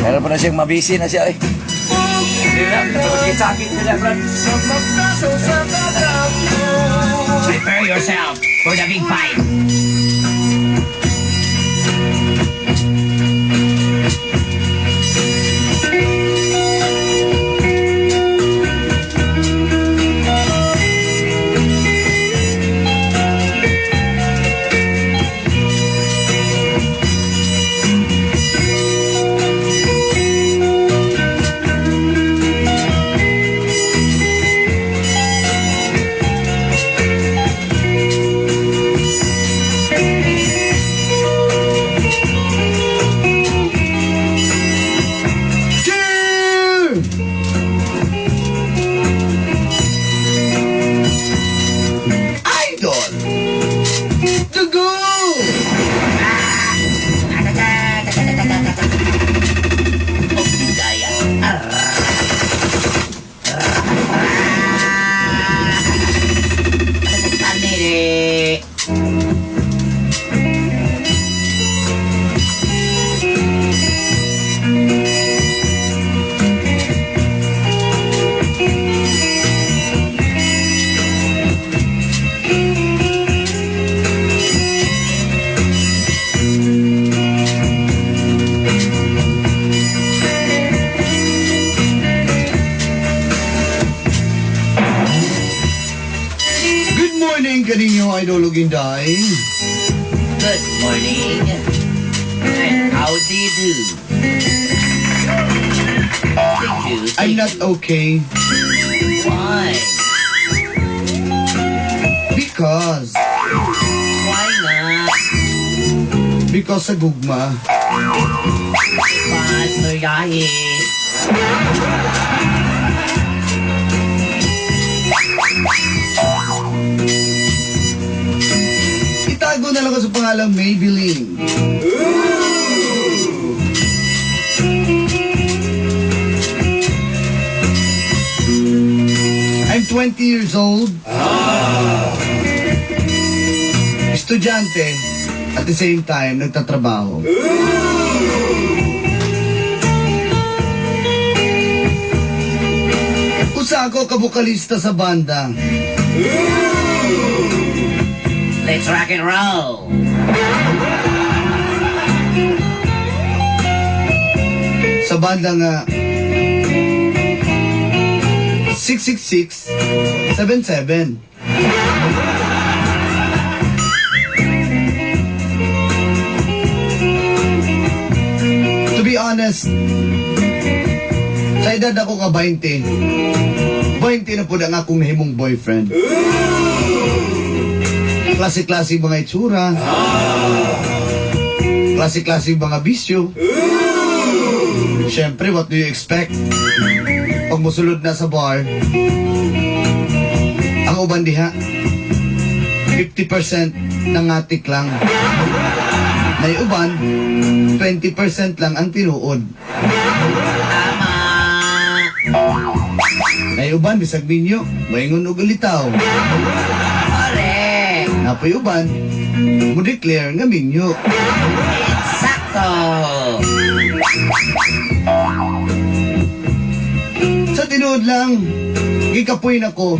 Meron pa na siyang mabisi na siya eh. Hindi lang, sakit nila, Brad. Prepare yourself for the big fight. Kaninyo Idol Inday. Good morning. And how do you do? I'm not okay. Why? Because Why not? sa gugma. Pastor Yahi. Itago na lang ko sa pangalang Maybelline. I'm 20 years old. Estudyante. At the same time, nagtatrabaho. Usa ako kabukalista sa banda. Let's rock and roll. Sa banda nga 666-77. To be honest, sa edad ako ka 20 na po na nga akong nahimong boyfriend. Klase-klase mga itsura. Klase-klase mga bisyo. Siyempre, what do you expect? Pag musulod na sa bar, ang uban diha, 50% nangatik lang. Na uban, 20% lang ang tinuod. Tama. Na uban, bisag ninyo, maingon og ulitaw. Correct. Napoy uban, mo declare nga minyo. Sakto. Sa tinuod lang, gikapoy na ko,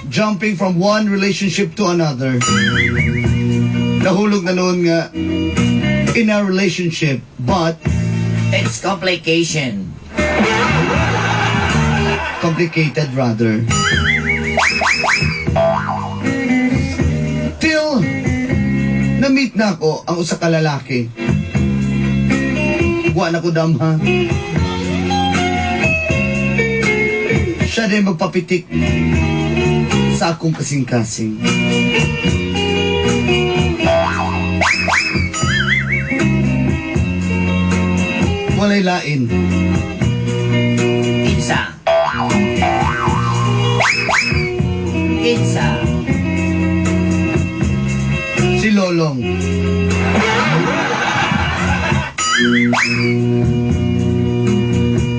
jumping from one relationship to another. Nahulog na noon nga, in a relationship, but It's complication. complicated rather. Till, na-meet na ako ang usa ka lalaki. Wa na ko damha. Siya din magpapitik sa akong kasing-kasing. Walay lain. Pizza. Pizza. Si Lolong.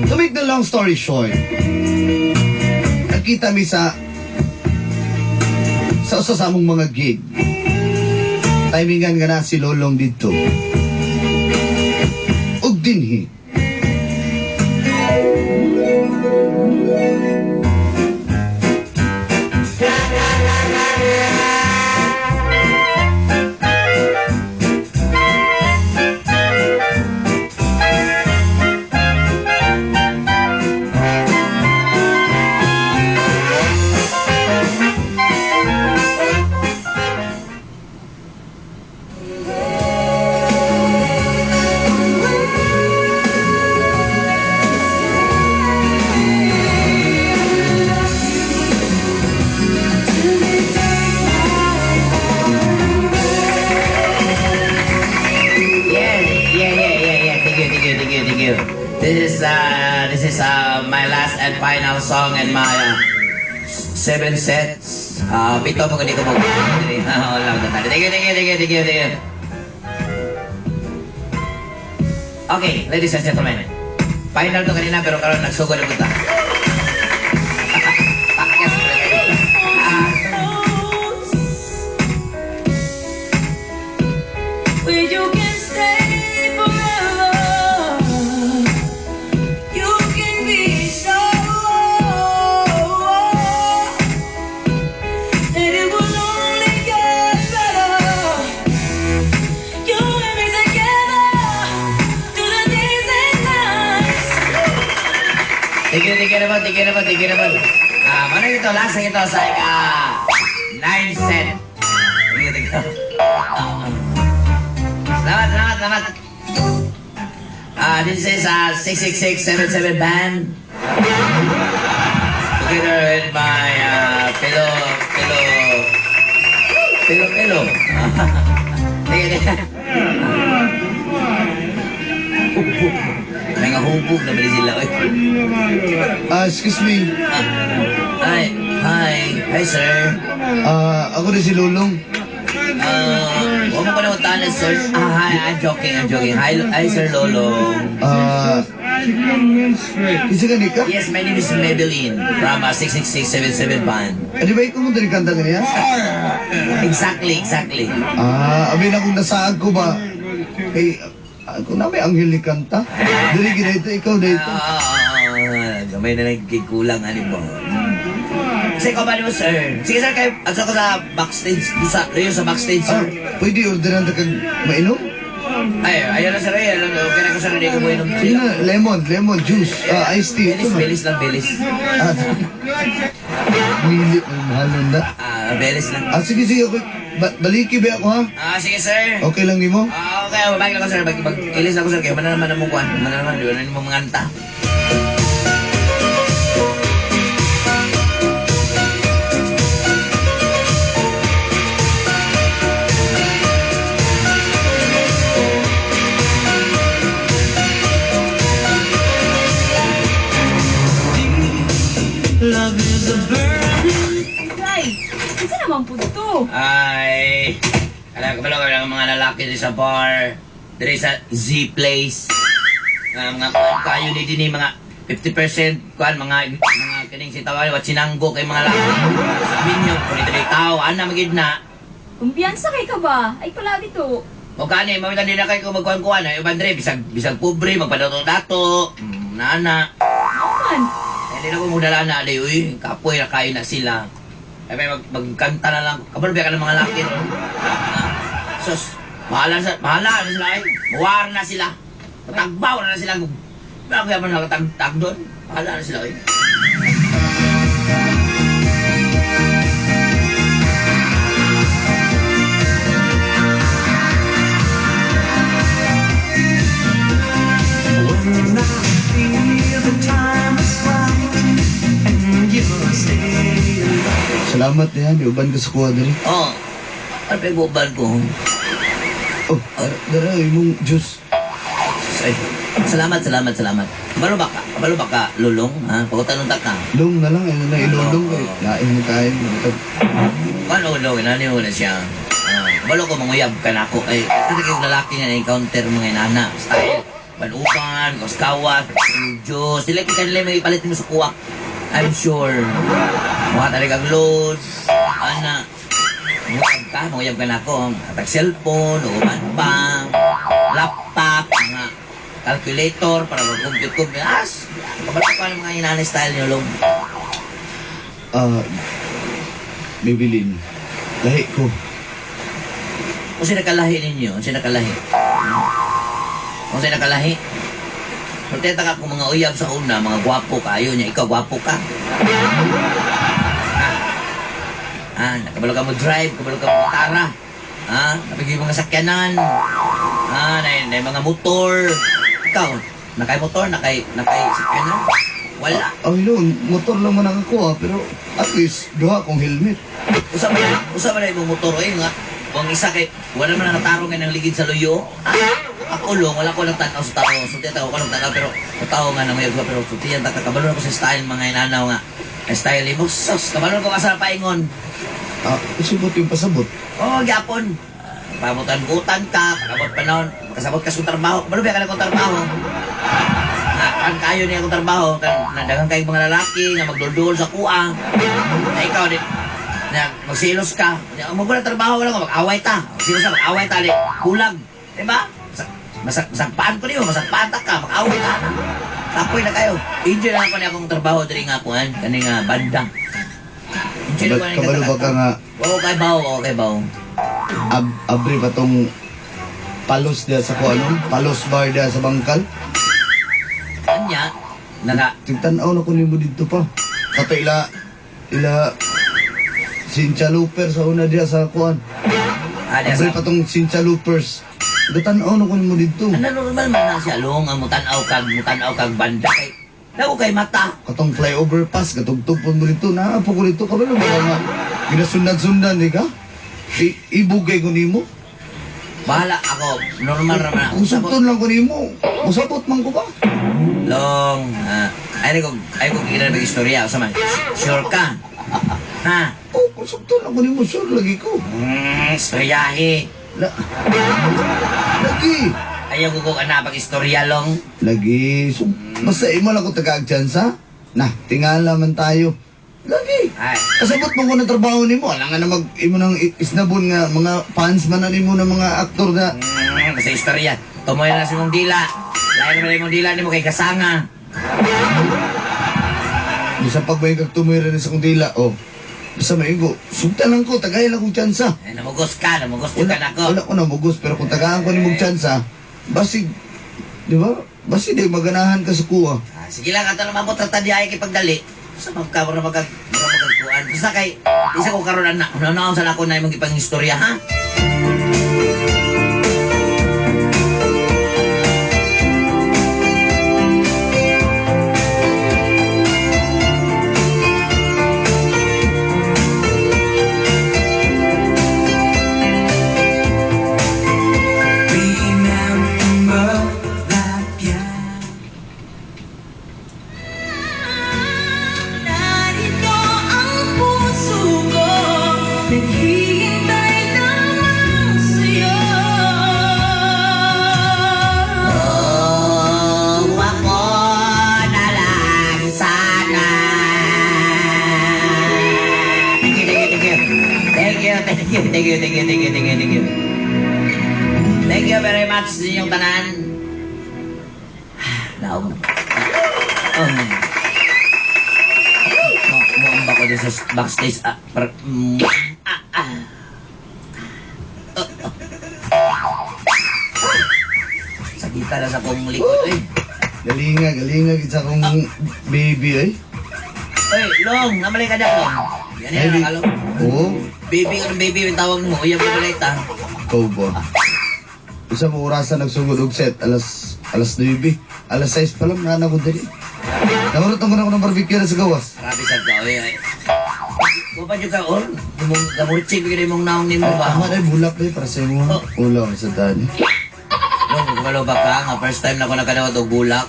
To make the long story short, nakita mi sa usa sa among mga gig. Timingan nga na si Lolong dito. Og dinhi, you. This is my last and final song and my 7 sets. Pito mo hindi ko mo. Wala ko tanda. Thank you. Okay, ladies and gentlemen. Final to kanina pero karon nagsugod na punta. Where you can stay forever, you can be so, and it will only get better. You and me together through the days and nights. Thank you naman. Mana ito, last na ito sa 9 set. Thank you. Salamat. This is 66677 band. Together with my fellow. Nangahubog na bali sila. Excuse me. Hi sir. Ako rin si Lulong. Huwag mo ko na utanan, sir. Hi, I'm joking. Hi, Sir Lolo. Isa ka ni ka? Yes, my name is Maybelline from 66677 band. Di ba ikaw mo din kanta ka niya? Exactly. Abin akong nasaag ko ba? Kay, ako na may anghel ni kanta. Dili ginito, ikaw dito. Gamay na lang kulang, ano mo. Kasi ikaw ba mo, sir? Sige, sir, kayo, asa ko sa backstage. Doon sa backstage, sir. Pwede orderan na kag mainom? Ayun na, sir. Okay na ko, sir. Hindi ko mo inom. Sige na, lemon juice, iced tea. Belis lang. Mili, mahal nun na. Belis lang. Sige, okay. Baliki ba ako, ha? Sige, sir. Okay lang ni mo? Okay, babalik lang ko, sir. Mag-ilis lang ko, sir. Kaya mana naman ang mukhaan. Mana naman, di ba na mga nganta. Love is a burning. Ay, isa naman po ito. Ay, alam ko lang mga lalaki din sa bar. Dari sa Z Place. Mga kayo din mga 50% kuan mga kining sitawan wat sinanggo kay mga lalaki. Sabihin niyo, kung ito tao, ana magid na. Kumpiyansa kay ka ba? Ay pala dito. O kani, mamitan din na kayo kung magkuhan-kuhan. Ay, Bandre, bisag pobre, magpadato-dato. Nana. Naman. Hindi na ko muna na, uy, kapoy na kain na sila. Ay, magkanta na lang. Kabalo ba ka ng mga laki? Sus, bahala na sila eh. Mawar na sila. Matagbaw na sila. Bakit kaya man nakatagtag doon? Bahala na sila eh. When I feel the time is right and you'll stay alive. Salamat na yan, iuban ka sa kuha dali. Oh, ano pa yung bubal ko? Oh, dara, imong juice. Ay, salamat. Kabalo ba ka, Lulong? Ha? Pagkutanong ka. Long na lang, na ilulong kay. Lain mo tayo. Paano ko daw, inani mo na siya. Kabalo ko, manguyab ka na ako. Ay, kasi yung lalaki nga na-encounter mga inana. Style, banukan, kaskawat, Diyos. Sila kanila may ipalit mo sa kuwak. I'm sure. Mga talagang load. Ana. Manguyab ka na ako. Atag cellphone, uman pa, laptop, mga calculator para mag-compute. Kabalo ko ang mga inana style niyo, Long. Maybelline. Lahi ko. Kung sino nakalahi ninyo? Kung sino nakalahi? Mateta ka kung mga uyab sa una, mga gwapo ka. Ayaw niya, ikaw gwapo ka. Nakabalo ka mo drive, kabalo ka mo gitara. Napigil mga sakyanan. Na mga motor. Ikaw, nakay motor, nakay sakyanan. Wala. No, motor lang man ako pero at least duha kong helmet. Usa ba na yung motor nga? Kung isa kay, wala man natarong ng ligid sa luyo. Ako long, wala ko lang tanaw sa tao. Sulti ako ko lang tanaw, pero sa tao nga na may agwa, pero sulti yan, kabalo ako sa style mga inanaw nga. Style mo, sus, kabalo ko kasal paingon. Isubot yung pasabot. Oo, gyapon. Pamutan-butan ka, pagabot panahon, makasabot ka sa trabaho. Kabalo ba ka na kong trabaho? Kan kayo niya akong trabaho, kan nadagang kayong mga lalaki nga magdudul sa kuang. Na ikaw, na magsilos ka. Magbulang trabaho lang, mag-away ta. Magsilos ka, mag-away ta, kulang. Diba? Masagpaan ko niyo, masagpaan ta ka, mag-away ta. Tapoy na kayo. Enjoy lang ako niya akong trabaho diri nga kuhan, kani nga bandang. Enjoy lang Kabalo ba ka nga Oo kay bawo. abri pa tong palos dia sa kuanon? Palos bar dia sa bangkal? Kanya, Tigtanaw na ko nimo dito pa. Kato ila Sincha Looper sa una dia sa kuan. Abri pa tong Sincha Loopers. Gatanaw na ko nimo dito. Ano normal man na siya long ang mutanaw kag banda kay. Daw kay mata. Katong flyover pass, katugtugpon mo dito. Naapo ko dito. Kabalo ba ka nga? Ginasundan-sundan, di ka? Ibugay ko nimo. Bahala ako, normal naman ako. Usapton lang ko nimo. Usapot man ko ba? Long, ay ko kira ng istorya sa man. Sure ka? Ha? Usapton lang ko nimo. Sure, lagi ko. Istoryahe. Lagi. Ayaw ko kung anapag istorya long. Lagi. So, basta imo lang ko taga-agtsansa. Nah, tingala man tayo. Lagi. Ay, Kasabot mo ko ng trabaho nimo. Alam nga na imo nang isnabon nga mga fans man na nimo ng mga aktor na. basta istorya. Tumoy na si mong dila. Lain naman yung mong dila ni mo kay kasanga. Bisa pag may kagtumira rin sa kong dila. Oh. Basta maigo. Sugta lang ko. Tagay lang kong tsansa. Ay, namugos ka na ako. Wala ko na mugos. Pero kung tagaan ko ni mong tsansa, basig. Di ba? Basig di maganahan ka sa kuha. Sige lang, ato naman mo tatadyahe kay pagdali. Sa magkabro na magagkuhan. Basta kay, isa ko karoon na, sa lako na yung ipang istorya, ha? Narito ang puso ko, naghihintay lamang sa'yo. Oh, ako na lang sana. Thank you. Thank you very much sa inyong tanan. Naog na. Muang ba ko din sa backstage? Sakita na sa kong likod, eh. Galinga kita kong baby eh. Oy, Long, namalay ka na, Long. Yan yan, Baby. nakalong. Oo. Baby, anong baby yung tawag mo? Uyab mo ulit, ha? Ikaw ba? Isa mo orasan nagsugod og set. Alas 9. Alas 6 pa lang na ko dali. Namarutong ko na ako ng barbecue na sa gawas. Grabe sa ka, oy. Kung pa dyan ka, Or? Gamuritsig, bigyan mong naong ni mo ba? Tama na bulak na para sa imo. Ulam sa tani. Long, kumalo ba ka? Nga first time na ako nakadawat og bulak.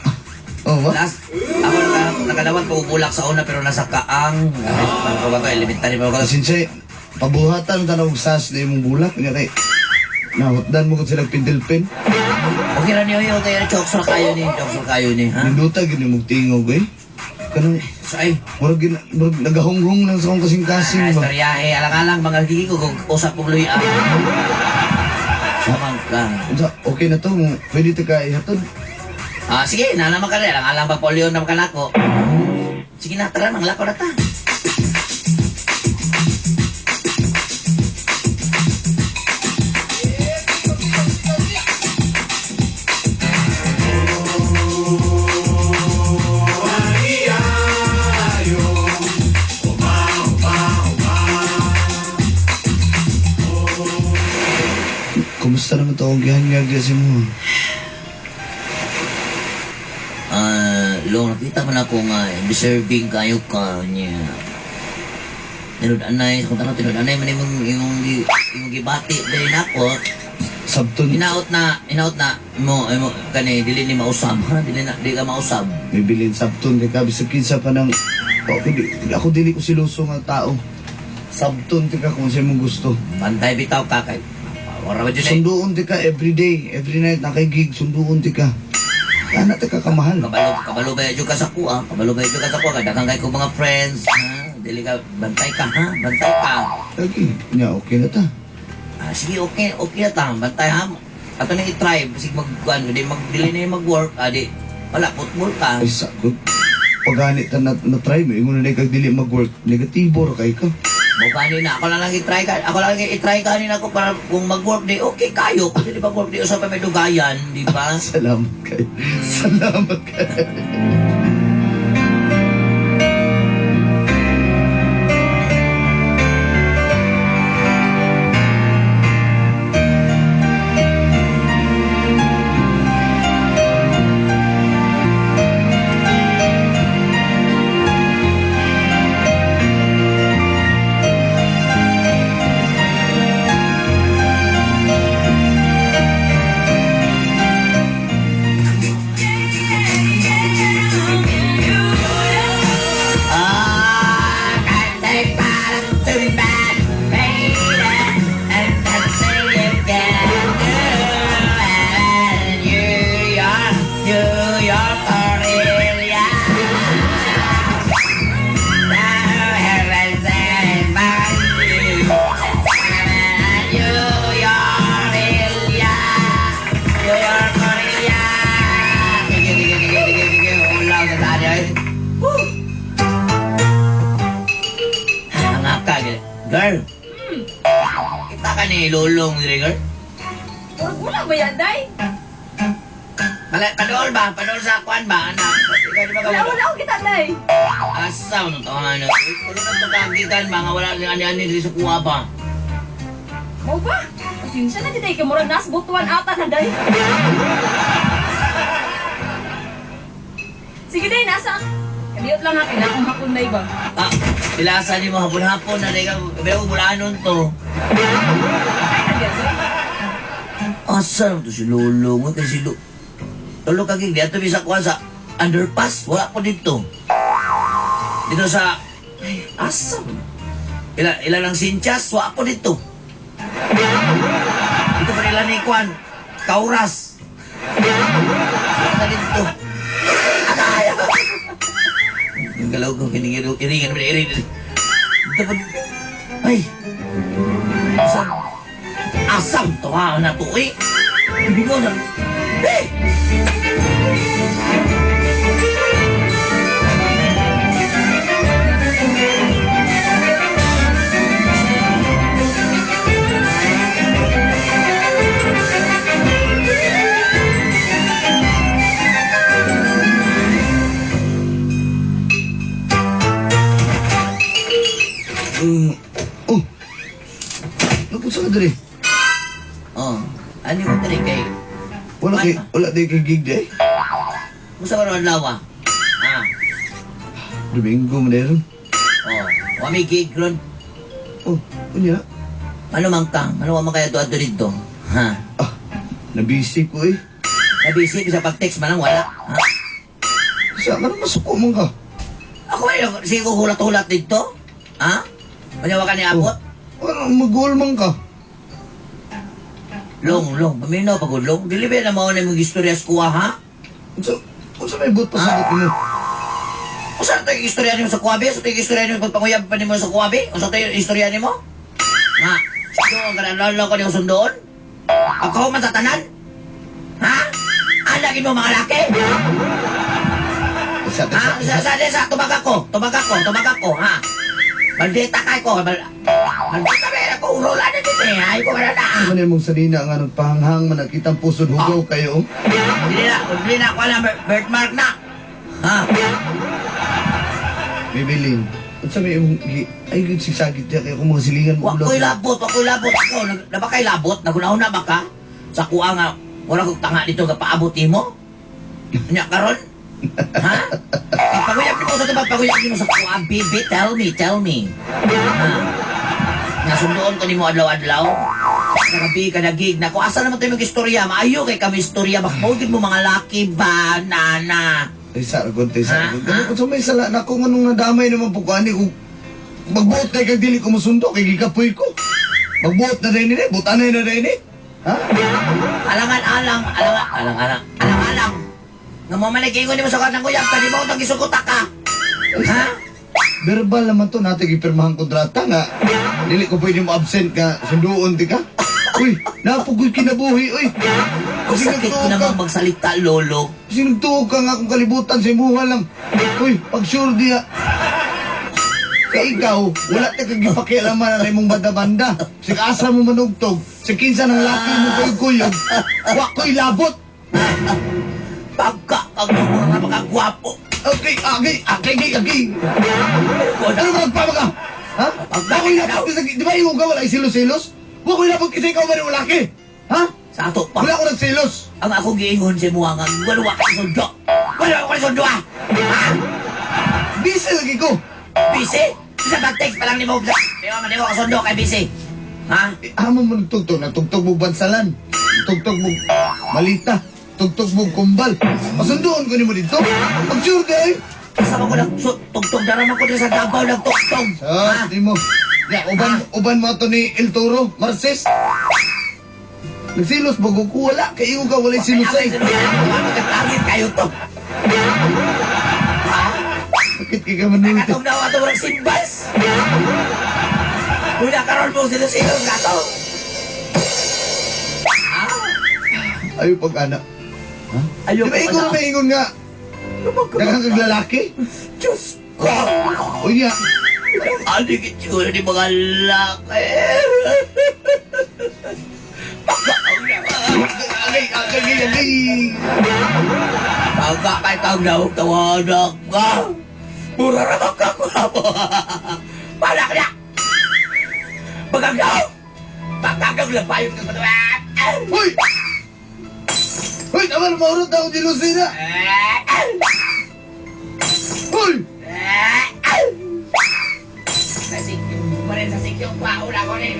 Oh, ba? Last, ako nakadawat ko og bulak sa una pero nasa kaang. Ano ko ba ito? Elementary pa ako. Sinsay, pabuhatan ta og sas na imong bulak nya kay nahutdan mo ko sila pintilpin. Okay ra niyo yun, kaya chokes ra kayo ni, ha? Minuta gini mong tingog eh. Kanang So ay, murag nagahunghong lang sa akong kasing-kasing ba. istoryahe, alang-alang, mga gigi ko kung usap kong luya. Samang ka. Okay na to, pwede ta ka ihatod. Sige, nalaman ka rin, alang-alang ba polio na makalako. Sige na, tara, manglako na ta. Kumusta naman to ang gihanyag kasi mo? Long, nakita mo na ako nga, deserving kayo ka niya. Tinod-anay, kung tanong tinod-anay man imong gibati dahil ako. Sabton, Inaot na mo kani dili ni mausab ha, di ka mausab. may bilin sabton di ka bisag kinsa pa ng ako dili ko siluso nga tao. Sabton di ka kung sa imong gusto. Pantay bitaw ka kay. Wala ba jud Sunduon di ka every day, every night nakay-gig, sunduon di ka. Ana ta ka kamahal. kabalo ba jud ka sa kuha, kadaghan kay ko mga friends ha. Dili ka bantay ka ha, bantay ka. Lagi, nya okay na ta. Ah, sige okay na ta, bantay ha. Ato na i-try bisig dili na mag-work, di wala football ka. Ay sakot. Pagani ta na try mo, ingon na kag dili mag-work, negatibo ra kay ka. Mukha na, ako lang i-try ka nila ko para kung mag-work di, okay kayo. Kasi di mag-work di, usap pa may dugayan, di ba? Salamat kayo. Salamat kayo. Girl, kita ka ni Lulong diri girl. Wala ba yan, day? Padol ba? Padol sa kwan ba, anak? Ikaw di ba ka Wala ako kita, day. Asaw no to anak. Kulo ka to kagitan mga wala ni ani diri sa kuha ba. Mau ba? Pasensya na kita, kamurag nas butuan ata na, day. Sige, day, nasa? Kaliyot lang akin, akong hapon, day ba? Ah, pilasa ni mo hapon-hapon na ikaw, pero bulanon to. Ay, nagyan, day. Asa to si Lulong? Mo kasi Tulo ka gig dito bisa kuha sa underpass, wala ko dito. Dito sa asa. Ila lang sinchas, wala ko dito. Dito pa nila ni Kwan, Kauras. Wala dito. Akaya! Yung galaw ko, iringan mo na irin. Dito pa, ay, asam to ha, na to eh. Hindi ko na, eh! Oh. Napun sa kadiri. Oh, ano mo tali kay? Wala day kay gig day. Musta ka ron lawa? Ah, Domingo mo meron. oh, wami gig ron. Oh, kunya. Ano man ka? Ano man kaya to dito? Ha? Ah, nabisi ko eh. Nabisi sa pag-text man lang wala. Ha? Sa ano masuko mo ka? Ako ay sige ko hulat-hulat dito. Ha? Manyawa ka ni abot? Ano mag-goal man ka? Long, paminaw pag long. Dili ba na mao na mong istorya sa kuha, ha? Unsa may but pasabot mo? O saan ito yung istorya niyo sa kuwabi? Sa ito yung istorya niyo pagpanguyab pa niyo sa kuwabi? O saan ito yung istorya niyo mo? Ha? Sino ang kanalala ko niyo sundoon? Ako man sa tanan? Ha? Alagin mo mga laki? Ha? Sa tubag ako, ha? Maldita kay ko, maldita ba ko, urola na dito eh, ay ko wala na. Ano mong salina nga nagpahanghang man nakitang pusod hugaw kayo? Hindi na ako alam, birthmark na. Ha? Bibiling. Unsa may imong ay gud sigsagit diya kay kung mga silingan mo Wako'y labot. Ikaw, na ba kay labot? Nagunahon ba ka? Sa kuha nga, wala kong tanga dito ka paabot mo? Nya karon? Ha? Paguyap mo sa tubag, paguyap mo sa kuha, baby, tell me. Ha? Nasundoon ko ni mo adlaw-adlaw? Nagabi ka nagig na ko. Asa naman tayo mag-istorya? Maayo kay kami istorya. Bakit mo mga laki ba, nana? Ay, saragon tayo, saragon. Ha? Kung sa may sala na kung anong nadamay naman po ko, ani, kung magbuot na kay dili ko musundo, kay gikapoy ko. Magbuot na rin ini, butanay na rin ini. Ha? Alang-alang. Nga mo manikingon ni mo sa kanang kuyap ka, di ba utang isukuta ka? Ha? Verbal naman to natin ipirmahan kontrata nga. Dili ko pwede mo absent ka, sunduon di ka. Uy, napugoy kinabuhi, uy. Kasi Sakit ko nagtuog ka, naman magsalita, lolo. kasi nagtuog ka nga akong kalibutan sa imuha lang. Uy, pag sure diya. Kaya ikaw, wala ka kagipakialaman na imong banda-banda. Sige asa mo manugtog, sa kinsa ng laki mo kayo kuyog, wa ko'y labot. Pagka ang mga makagwapo. Okay. Ano ba nagpapa ka? Ha? Wako'y labot, di ba yung ka wala silos-silos? Wako'y labot kasi ikaw man yung laki. Ha? Sa ato pa. Wala ko nagsilos. Ang ako giingon sa mga nga, wala ka sundo. Wala ka sundo ah. Ha? Busy lagi ko. Busy? Isa ba text pa lang ni mo? Di ba man ka sundo kay busy? Ha? Amo mo nagtugtog, nagtugtog mo bansalan. Nagtugtog mo malita. Tugtog mo kumbal. Masundoon ko ni mo dito. Pag sure day. Kasama ko tugtog na naman ko din sa Davao nagtugtog. Sa, di mo. Ya, uban mo to ni El Toro, Marces. Nagsilos bago ko wala. Kaya ka wala silusay. Langit kayo to. Ha? Bakit ka man nito? Katong daw ato ng simbas. Una karon mo silos-silos na to. Ayaw pag-anak. Ayaw Di ba ikaw na maingon nga? Dagang kaglalaki? Diyos ko. O niya. Aling itsura ni mga laki. Agay. Pagka kay kang tawanak ka. Mura naman ka ko. Palak na. Pagkagaw. Pagkagaw lang payo ka patuwat. Hoy! Hoy, naman maurot na ako di Lucina. Hoy! Sa sikyong paula ko rin.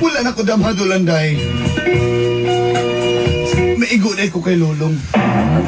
Wala na ko damhado landay. Maigo na ko kay Lolong.